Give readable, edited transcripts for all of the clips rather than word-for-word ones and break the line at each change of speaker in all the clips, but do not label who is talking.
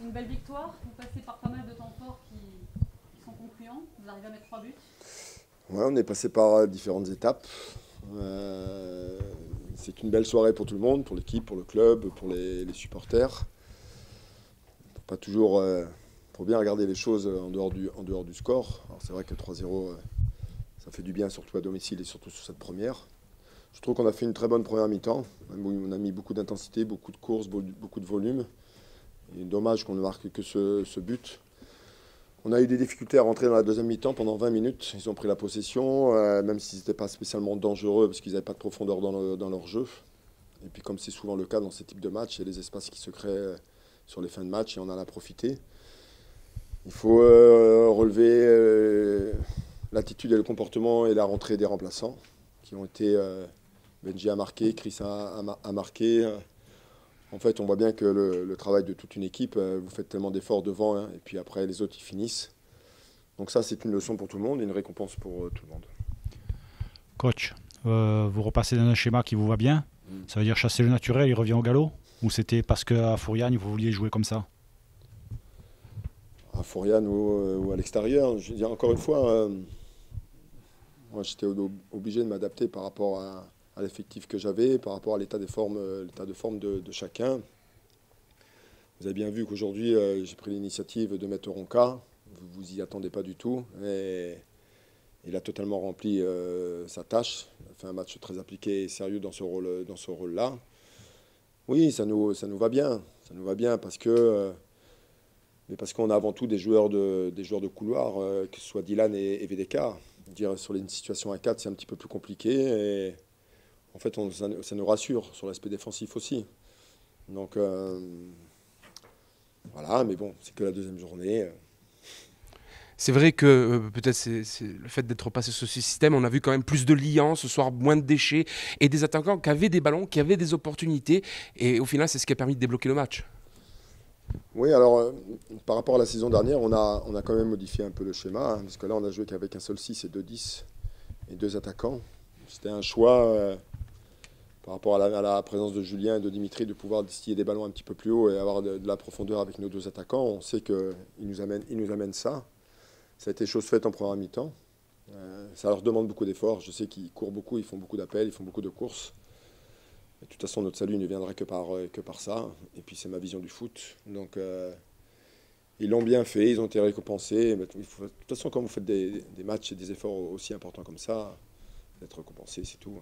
une belle victoire. Vous passez par pas mal de temps forts qui sont concluants. Vous arrivez à mettre 3 buts.
Ouais, on est passé par différentes étapes. C'est une belle soirée pour tout le monde, pour l'équipe, pour le club, pour les supporters. Pas toujours, faut bien regarder les choses en dehors du score. Alors c'est vrai que 3-0, ça fait du bien, surtout à domicile et surtout sur cette première. Je trouve qu'on a fait une très bonne première mi-temps. On a mis beaucoup d'intensité, beaucoup de courses, beaucoup de volume. Et dommage qu'on ne marque que ce but. On a eu des difficultés à rentrer dans la deuxième mi-temps pendant 20 minutes. Ils ont pris la possession, même s'ils n'étaient pas spécialement dangereux parce qu'ils n'avaient pas de profondeur dans leur jeu. Et puis comme c'est souvent le cas dans ces types de matchs, il y a des espaces qui se créent sur les fins de match et on en a profité. Il faut relever l'attitude et le comportement et la rentrée des remplaçants qui ont été... Benji a marqué, Chris a marqué. En fait, on voit bien que le travail de toute une équipe, vous faites tellement d'efforts devant, hein, et puis après les autres, ils finissent. Donc ça, c'est une leçon pour tout le monde et une récompense pour tout le monde.
Coach, vous repassez dans un schéma qui vous va bien. Ça veut dire chasser le naturel, il revient au galop? Ou c'était parce qu'à Fouriane, vous vouliez jouer comme ça?
À Fouriane ou à l'extérieur, je veux dire encore une fois, moi j'étais obligé de m'adapter par rapport à l'effectif que j'avais, par rapport à l'état de forme de chacun. Vous avez bien vu qu'aujourd'hui, j'ai pris l'initiative de mettre Ronca. Vous vous y attendez pas du tout. Et il a totalement rempli sa tâche. Il a fait un match très appliqué et sérieux dans ce rôle-là. Oui, ça nous va bien. Ça nous va bien parce que... mais parce qu'on a avant tout des joueurs de couloir, que ce soit Dylan et VDK. Dire sur une situation à 4, c'est un petit peu plus compliqué. Et en fait, ça nous rassure sur l'aspect défensif aussi. Donc, voilà, mais bon, c'est que la deuxième journée.
C'est vrai que peut-être c'est le fait d'être passé sur ce système, on a vu quand même plus de liants ce soir, moins de déchets et des attaquants qui avaient des ballons, qui avaient des opportunités. Et au final, c'est ce qui a permis de débloquer le match.
Oui, alors par rapport à la saison dernière, on a quand même modifié un peu le schéma, hein, parce que là, on a joué qu'avec un seul 6 et 2-10 et 2 attaquants. C'était un choix par rapport à la présence de Julien et de Dimitri de pouvoir distiller des ballons un petit peu plus haut et avoir de la profondeur avec nos 2 attaquants. On sait qu'ils nous amènent ça. Ça a été chose faite en première mi-temps. Ça leur demande beaucoup d'efforts. Je sais qu'ils courent beaucoup, ils font beaucoup d'appels, ils font beaucoup de courses. De toute façon, notre salut ne viendrait que par ça. Et puis, c'est ma vision du foot. Donc, ils l'ont bien fait, ils ont été récompensés. De toute façon, quand vous faites des matchs et des efforts aussi importants comme ça, d'être récompensé, c'est tout.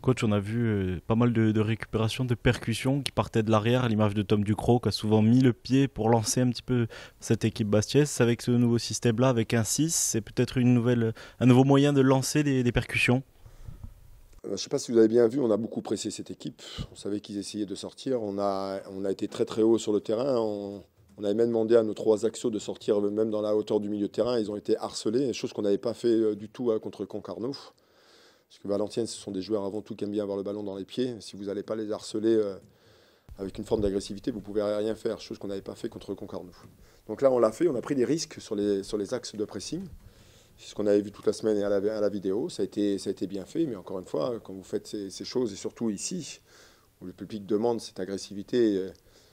Coach, on a vu pas mal de récupérations, de percussions qui partaient de l'arrière, à l'image de Tom Ducrot qui a souvent mis le pied pour lancer un petit peu cette équipe bastiaise. Avec ce nouveau système-là, avec un 6, c'est peut-être un nouveau moyen de lancer des percussions.
Je ne sais pas si vous avez bien vu, on a beaucoup pressé cette équipe. On savait qu'ils essayaient de sortir. On a été très très haut sur le terrain. On avait même demandé à nos 3 axiaux de sortir même dans la hauteur du milieu de terrain. Ils ont été harcelés, chose qu'on n'avait pas fait du tout contre Concarneau. Parce que Valenciennes, ce sont des joueurs avant tout qui aiment bien avoir le ballon dans les pieds. Si vous n'allez pas les harceler avec une forme d'agressivité, vous ne pouvez rien faire, chose qu'on n'avait pas fait contre Concarneau. Donc là, on l'a fait, on a pris des risques sur les axes de pressing. C'est ce qu'on avait vu toute la semaine et à la vidéo. Ça a été bien fait, mais encore une fois, quand vous faites ces choses, et surtout ici, où le public demande cette agressivité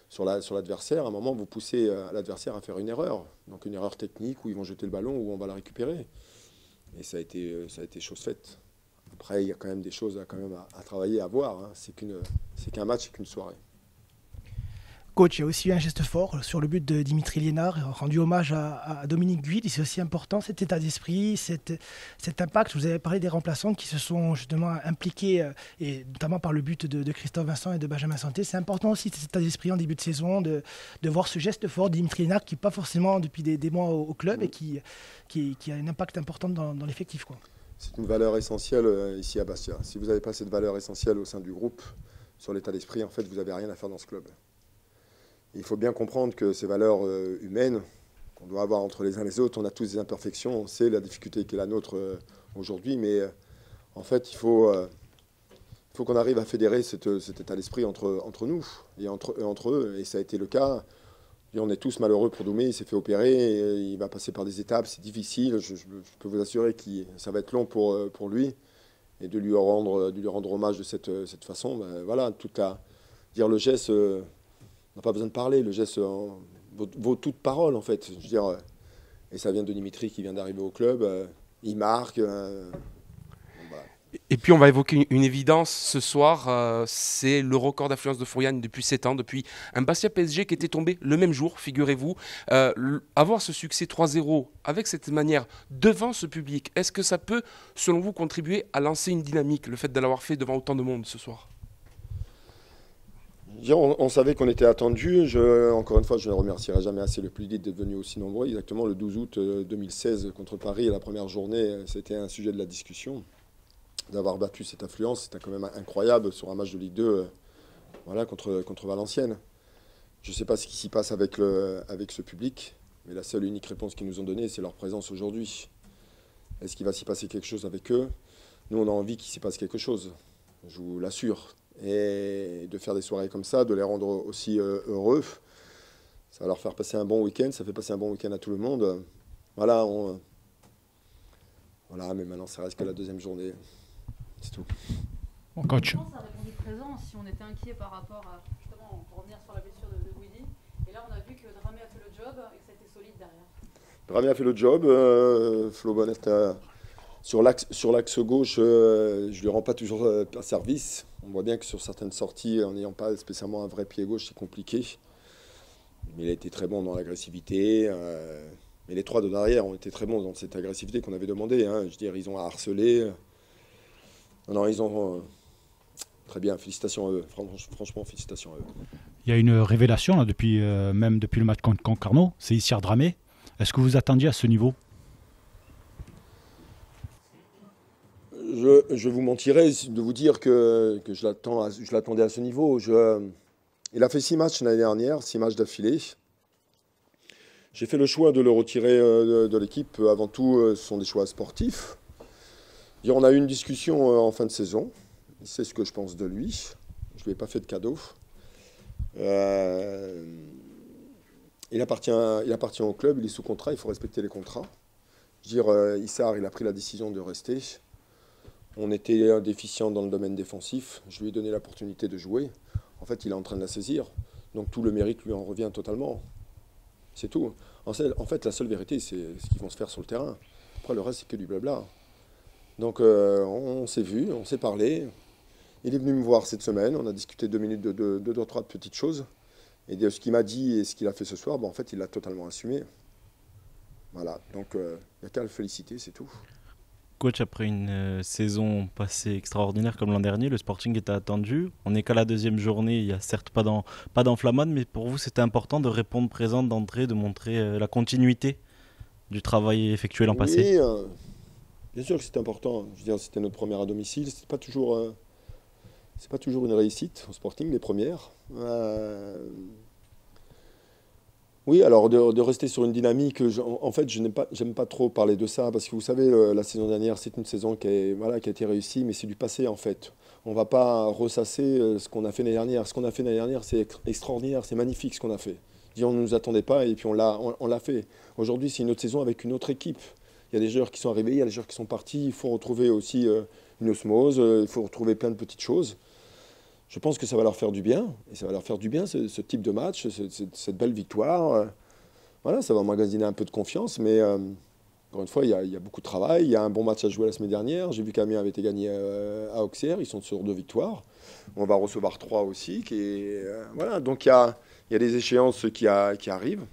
sur l'adversaire, à un moment, vous poussez l'adversaire à faire une erreur. Donc une erreur technique où ils vont jeter le ballon, où on va la récupérer. Et ça a été chose faite. Après, il y a quand même des choses à travailler, à voir. Hein. C'est qu'un match, c'est qu'une soirée.
Coach, il y a aussi eu un geste fort sur le but de Dimitri Liénard, rendu hommage à Dominique Guid. C'est aussi important, cet état d'esprit, cet impact. Vous avez parlé des remplaçants qui se sont justement impliqués, et notamment par le but de Christophe Vincent et de Benjamin Santé. C'est important aussi cet état d'esprit en début de saison, de voir ce geste fort de Dimitri Liénard qui n'est pas forcément depuis des mois au club et qui a un impact important dans l'effectif, quoi.
C'est une valeur essentielle ici à Bastia. Si vous n'avez pas cette valeur essentielle au sein du groupe, sur l'état d'esprit, en fait, vous n'avez rien à faire dans ce club. Il faut bien comprendre que ces valeurs humaines qu'on doit avoir entre les uns et les autres, on a tous des imperfections, on sait la difficulté qui est la nôtre aujourd'hui, mais en fait, il faut qu'on arrive à fédérer cet état d'esprit entre nous et entre eux, et ça a été le cas. Et on est tous malheureux pour Doumé, il s'est fait opérer, et il va passer par des étapes, c'est difficile, je peux vous assurer que ça va être long pour lui, et de lui rendre hommage de cette façon, ben voilà, dire le geste... On n'a pas besoin de parler, le geste vaut toute parole, en fait. Je veux dire, et ça vient de Dimitri qui vient d'arriver au club. Il marque. Voilà.
Et puis on va évoquer une évidence ce soir, c'est le record d'affluence de Fouriane depuis 7 ans, depuis un Bastia PSG qui était tombé le même jour, figurez-vous. Avoir ce succès 3-0 avec cette manière devant ce public, est-ce que ça peut, selon vous, contribuer à lancer une dynamique, le fait de l'avoir fait devant autant de monde ce soir?
On savait qu'on était attendu. Encore une fois, je ne remercierai jamais assez le public d'être venu aussi nombreux. Exactement, le 12 août 2016 contre Paris, la première journée, c'était un sujet de la discussion. D'avoir battu cette affluence, c'était quand même incroyable sur un match de Ligue 2 voilà, contre Valenciennes. Je ne sais pas ce qui s'y passe avec ce public, mais la seule et unique réponse qu'ils nous ont donnée, c'est leur présence aujourd'hui. Est-ce qu'il va s'y passer quelque chose avec eux? Nous, on a envie qu'il s'y passe quelque chose, je vous l'assure. Et de faire des soirées comme ça, de les rendre aussi heureux, ça va leur faire passer un bon week-end, ça fait passer un bon week-end à tout le monde. Voilà, voilà, mais maintenant, ça reste que la deuxième journée. C'est tout.
Bon, coach.
Ça a répondu présent si on était inquiet par rapport à, justement, pour revenir sur la blessure de Guidi. Et là, on a vu que Dramé a fait le job et que c'était solide derrière.
Dramé a fait le job. Flo Bonnet, sur l'axe gauche, je ne lui rends pas toujours service. On voit bien que sur certaines sorties, en n'ayant pas spécialement un vrai pied gauche, c'est compliqué. Mais il a été très bon dans l'agressivité. Mais les trois de derrière ont été très bons dans cette agressivité qu'on avait demandé. Hein. Je veux dire, ils ont harcelé. Non, ils ont... très bien, félicitations à eux. Franchement, félicitations à eux.
Il y a une révélation, là, même depuis le match contre Concarneau, c'est Issar Dramé. Est-ce que vous attendiez à ce niveau?
Je vous mentirais de vous dire que je l'attendais à ce niveau. Il a fait 6 matchs l'année dernière, 6 matchs d'affilée. J'ai fait le choix de le retirer de l'équipe. Avant tout, ce sont des choix sportifs. On a eu une discussion en fin de saison. Il sait ce que je pense de lui. Je ne lui ai pas fait de cadeau. Il appartient au club, il est sous contrat, il faut respecter les contrats. Issar, il a pris la décision de rester. On était déficient dans le domaine défensif. Je lui ai donné l'opportunité de jouer. En fait, il est en train de la saisir. Donc tout le mérite lui en revient totalement. C'est tout. En fait, la seule vérité, c'est ce qu'ils vont se faire sur le terrain. Après, le reste, c'est que du blabla. Donc on s'est vu, on s'est parlé. Il est venu me voir cette semaine. On a discuté 2 minutes de 2-3 petites choses. Et de ce qu'il m'a dit et ce qu'il a fait ce soir, en fait, il l'a totalement assumé. Voilà. Donc il n'y a qu'à le féliciter, c'est tout.
Coach, après une saison passée extraordinaire comme l'an dernier, le Sporting était attendu. On n'est qu'à la deuxième journée, il n'y a certes pas d'enflammade, mais pour vous c'était important de répondre présent d'entrée, de montrer la continuité du travail effectué l'an passé.
Oui, bien sûr que c'est important. Je veux dire, c'était notre première à domicile, c'est pas toujours une réussite au Sporting, les premières. Oui, alors de rester sur une dynamique, en fait, j'aime pas trop parler de ça, parce que vous savez, la saison dernière, c'est une saison qui a été réussie, mais c'est du passé, en fait. On ne va pas ressasser ce qu'on a fait l'année dernière. Ce qu'on a fait l'année dernière, c'est extraordinaire, c'est magnifique ce qu'on a fait. On ne nous attendait pas et puis on l'a fait. Aujourd'hui, c'est une autre saison avec une autre équipe. Il y a des joueurs qui sont arrivés, il y a des joueurs qui sont partis. Il faut retrouver aussi une osmose, il faut retrouver plein de petites choses. Je pense que ça va leur faire du bien. Et ça va leur faire du bien, ce type de match, cette belle victoire. Voilà, ça va emmagasiner un peu de confiance. Mais encore une fois, il y a beaucoup de travail. Il y a un bon match à jouer la semaine dernière. J'ai vu qu'Amiens avait été gagné à Auxerre. Ils sont sur 2 victoires. On va recevoir 3 aussi. Voilà, donc il y a des échéances qui arrivent.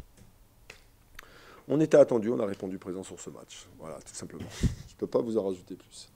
On était attendu, on a répondu présent sur ce match. Voilà, tout simplement. Je ne peux pas vous en rajouter plus.